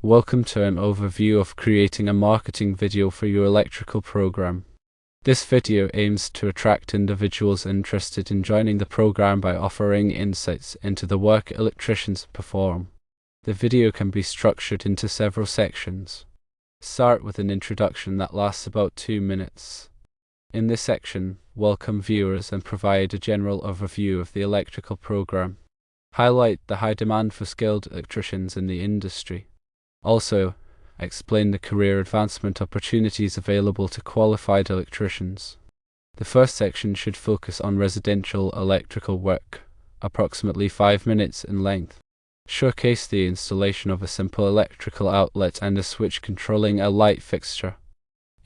Welcome to an overview of creating a marketing video for your electrical program. This video aims to attract individuals interested in joining the program by offering insights into the work electricians perform. The video can be structured into several sections. Start with an introduction that lasts about 2 minutes. In this section, welcome viewers and provide a general overview of the electrical program. Highlight the high demand for skilled electricians in the industry. Also, explain the career advancement opportunities available to qualified electricians. The first section should focus on residential electrical work, approximately 5 minutes in length. Showcase the installation of a simple electrical outlet and a switch controlling a light fixture.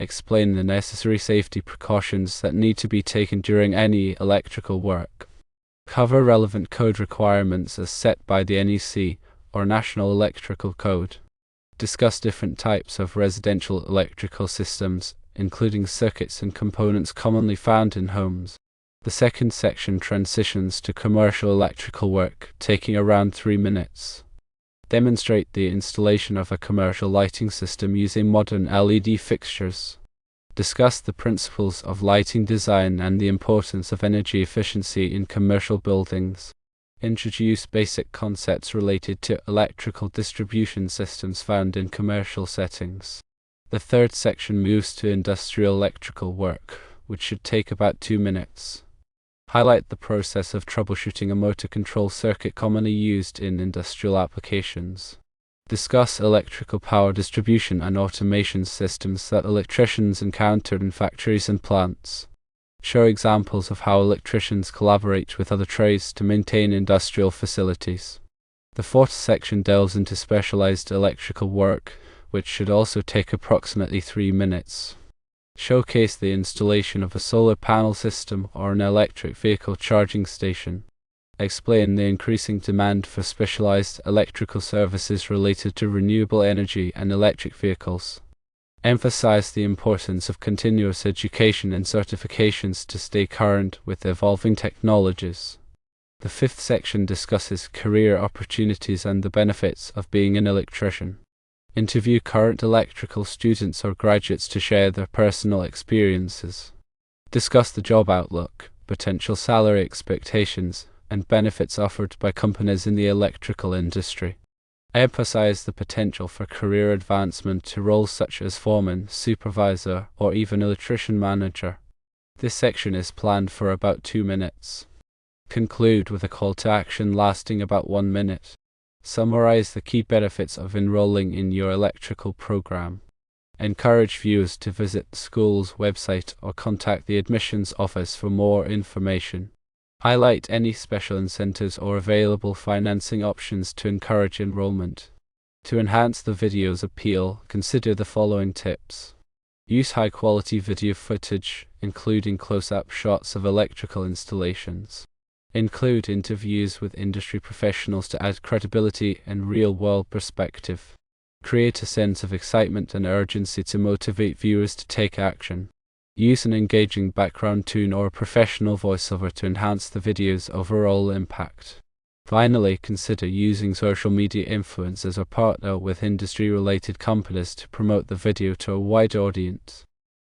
Explain the necessary safety precautions that need to be taken during any electrical work. Cover relevant code requirements as set by the NEC or National Electrical Code. Discuss different types of residential electrical systems, including circuits and components commonly found in homes. The second section transitions to commercial electrical work, taking around 3 minutes. Demonstrate the installation of a commercial lighting system using modern LED fixtures. Discuss the principles of lighting design and the importance of energy efficiency in commercial buildings. Introduce basic concepts related to electrical distribution systems found in commercial settings. The third section moves to industrial electrical work, which should take about 2 minutes. Highlight the process of troubleshooting a motor control circuit commonly used in industrial applications. Discuss electrical power distribution and automation systems that electricians encounter in factories and plants. Show examples of how electricians collaborate with other trades to maintain industrial facilities. The fourth section delves into specialized electrical work, which should also take approximately 3 minutes. Showcase the installation of a solar panel system or an electric vehicle charging station. Explain the increasing demand for specialized electrical services related to renewable energy and electric vehicles. Emphasize the importance of continuous education and certifications to stay current with evolving technologies. The fifth section discusses career opportunities and the benefits of being an electrician. Interview current electrical students or graduates to share their personal experiences. Discuss the job outlook, potential salary expectations, and benefits offered by companies in the electrical industry. Emphasize the potential for career advancement to roles such as foreman, supervisor, or even electrician manager. This section is planned for about 2 minutes. Conclude with a call to action lasting about 1 minute. Summarize the key benefits of enrolling in your electrical program. Encourage viewers to visit the school's website or contact the admissions office for more information. Highlight any special incentives or available financing options to encourage enrollment. To enhance the video's appeal, consider the following tips. Use high-quality video footage, including close-up shots of electrical installations. Include interviews with industry professionals to add credibility and real-world perspective. Create a sense of excitement and urgency to motivate viewers to take action. Use an engaging background tune or a professional voiceover to enhance the video's overall impact. Finally, consider using social media influencers or partner with industry-related companies to promote the video to a wide audience.